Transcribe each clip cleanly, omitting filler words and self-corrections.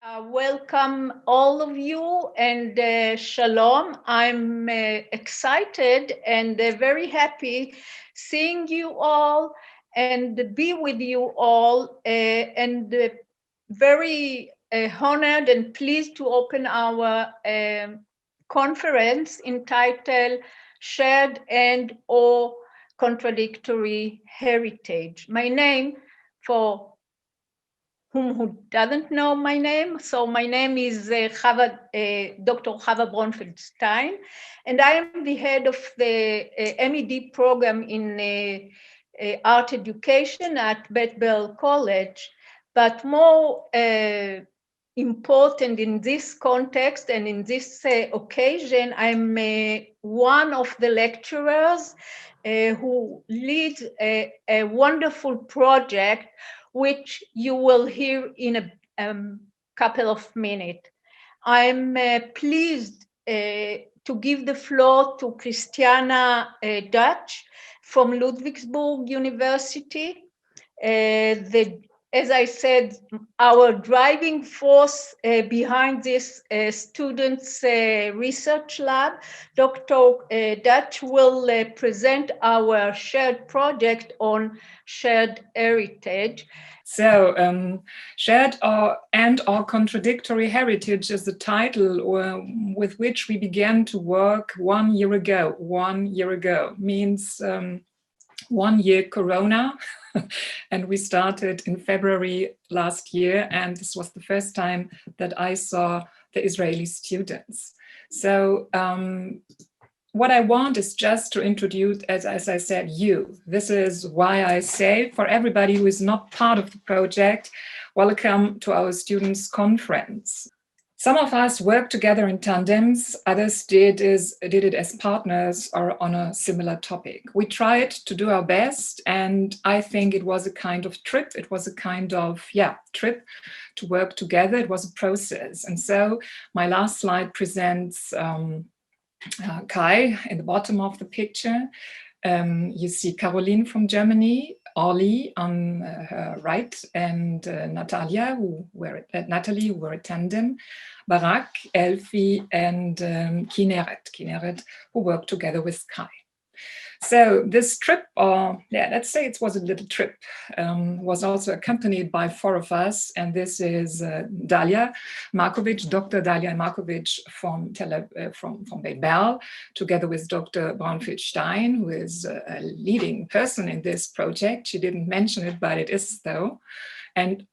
Welcome all of you and shalom. I'm excited and very happy seeing you all and be with you all and very honored and pleased to open our conference entitled Shared and or Contradictory Heritage. My name, for who doesn't know my name. So my name is Dr. Chava Brownfield-Stein, and I am the head of the MED program in art education at Beth-Bell College. But more important in this context and in this occasion, I'm one of the lecturers who leads a wonderful project which you will hear in a couple of minutes. I'm pleased to give the floor to Christiana Dutch from Ludwigsburg University. As I said, our driving force behind this students' research lab, Dr. Dutch will present our shared project on shared heritage. So, Shared and or Contradictory Heritage is the title with which we began to work 1 year ago. 1 year ago means 1 year Corona, and we started in February last year, and this was the first time that I saw the Israeli students. So what I want is just to introduce, as I said, you. This is why I say, for everybody who is not part of the project, welcome to our students' conference. Some of us worked together in tandems, others did it as partners or on a similar topic. We tried to do our best, and I think it was a kind of trip. It was a kind of, trip to work together. It was a process. And so my last slide presents Kai in the bottom of the picture. You see Caroline from Germany, Orly on her right, and Natalie, who were a tandem, Barak, Elfie, and Kineret, who worked together with Kai. So this trip, let's say it was a little trip, was also accompanied by 4 of us, and this is Dalia Markovic, Dr. Dalia Markovic from Baden-Württemberg, together with Dr. Brownfield-Stein, who is a leading person in this project. She didn't mention it, but it is though. And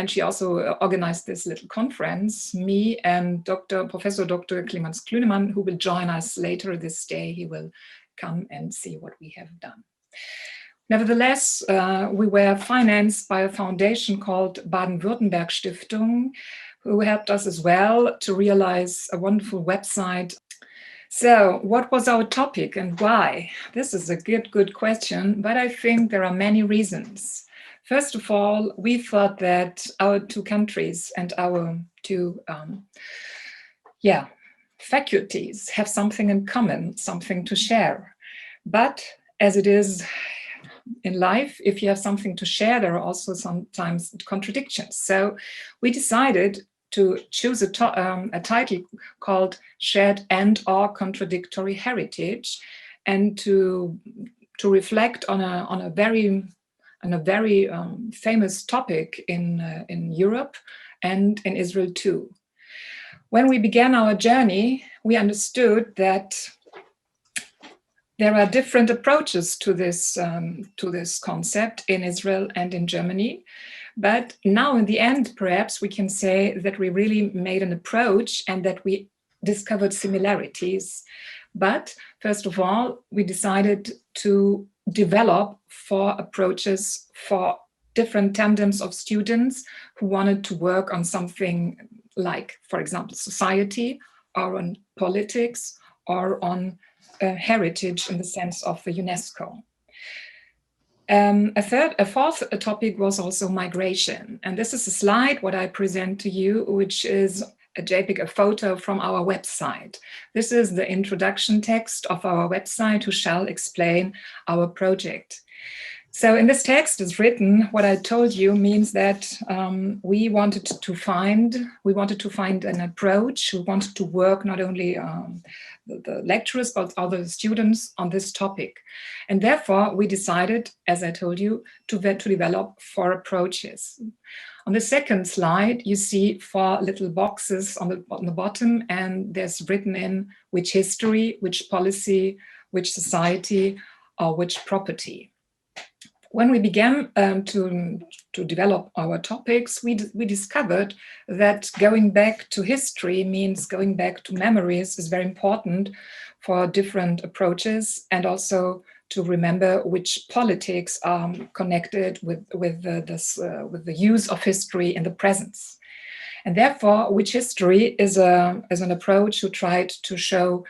she also organized this little conference, me and Professor Dr. Clemens Klünemann, who will join us later this day. He will come and see what we have done. Nevertheless, we were financed by a foundation called Baden-Württemberg Stiftung, who helped us as well to realize a wonderful website. So what was our topic and why? This is a good question, but I think there are many reasons. First of all, we thought that our 2 countries and our 2 faculties have something in common, something to share. But as it is in life, if you have something to share, there are also sometimes contradictions. So we decided to choose a title called Shared and or Contradictory Heritage, and to reflect on a very famous topic in Europe and in Israel too. When we began our journey, we understood that there are different approaches to this concept in Israel and in Germany. But now in the end, perhaps we can say that we really made an approach and that we discovered similarities. But first of all, we decided to develop 4 approaches for different tandems of students who wanted to work on something like, for example, society, or on politics, or on heritage in the sense of the UNESCO. A fourth topic was also migration. And this is a slide, what I present to you, which is a JPEG, a photo from our website. This is the introduction text of our website, who shall explain our project. So in this text is written, what I told you means that we wanted to find an approach. We wanted to work not only the lecturers, but other students on this topic. And therefore we decided, as I told you, to develop 4 approaches. On the second slide, you see 4 little boxes on the bottom, and there's written in which history, which policy, which society, or which property. When we began to develop our topics, we discovered that going back to history means going back to memories is very important for different approaches, and also to remember which politics are connected with the use of history in the present. And therefore, which history is an approach who tried to show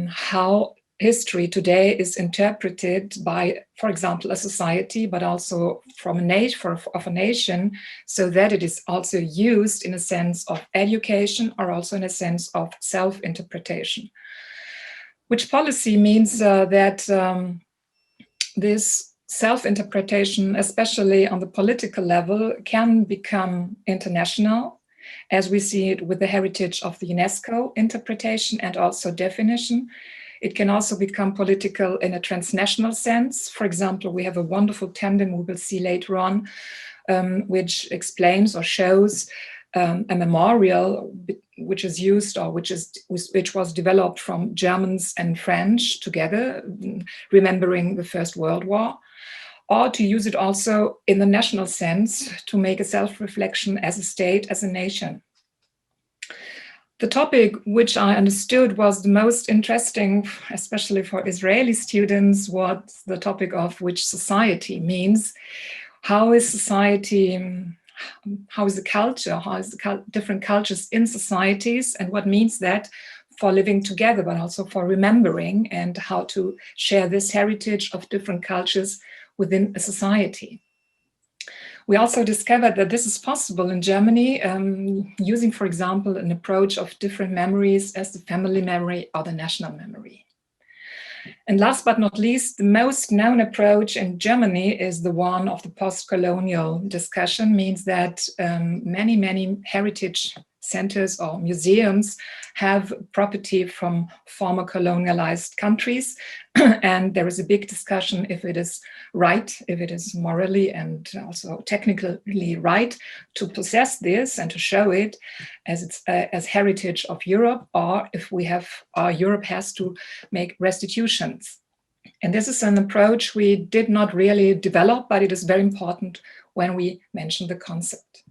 how history today is interpreted by, for example, a society, but also from a nation, so that it is also used in a sense of education or also in a sense of self-interpretation. Which policy means that this self-interpretation, especially on the political level, can become international, as we see it with the heritage of the UNESCO interpretation and also definition. It can also become political in a transnational sense. For example, we have a wonderful tandem we will see later on, which explains or shows a memorial which is used or which was developed from Germans and French together, remembering the First World War, or to use it also in the national sense to make a self-reflection as a state, as a nation. The topic which I understood was the most interesting, especially for Israeli students, was the topic of which society means. How is society, how is the culture, how is the different cultures in societies, and what means that for living together, but also for remembering, and how to share this heritage of different cultures within a society. We also discovered that this is possible in Germany, using, for example, an approach of different memories as the family memory or the national memory. And last but not least, the most known approach in Germany is the one of the post-colonial discussion, means that many heritage centers or museums have property from former colonialized countries. And there is a big discussion if it is right, if it is morally and also technically right to possess this and to show it as heritage of Europe, or if Europe has to make restitutions. And this is an approach we did not really develop, but it is very important when we mention the concept.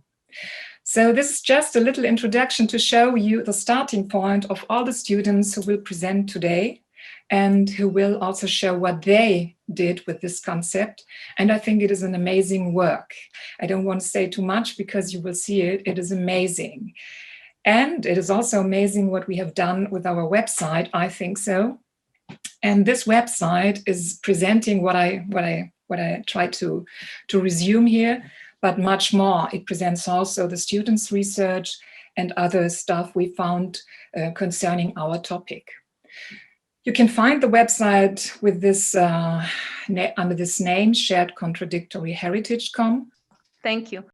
So this is just a little introduction to show you the starting point of all the students who will present today and who will also show what they did with this concept. And I think it is an amazing work. I don't want to say too much because you will see it. It is amazing. And it is also amazing what we have done with our website, I think so. And this website is presenting what I try to resume here, but much more. It presents also the students' research and other stuff we found concerning our topic. You can find the website with this under this name, Shared Contradictory Heritage.com. Thank you.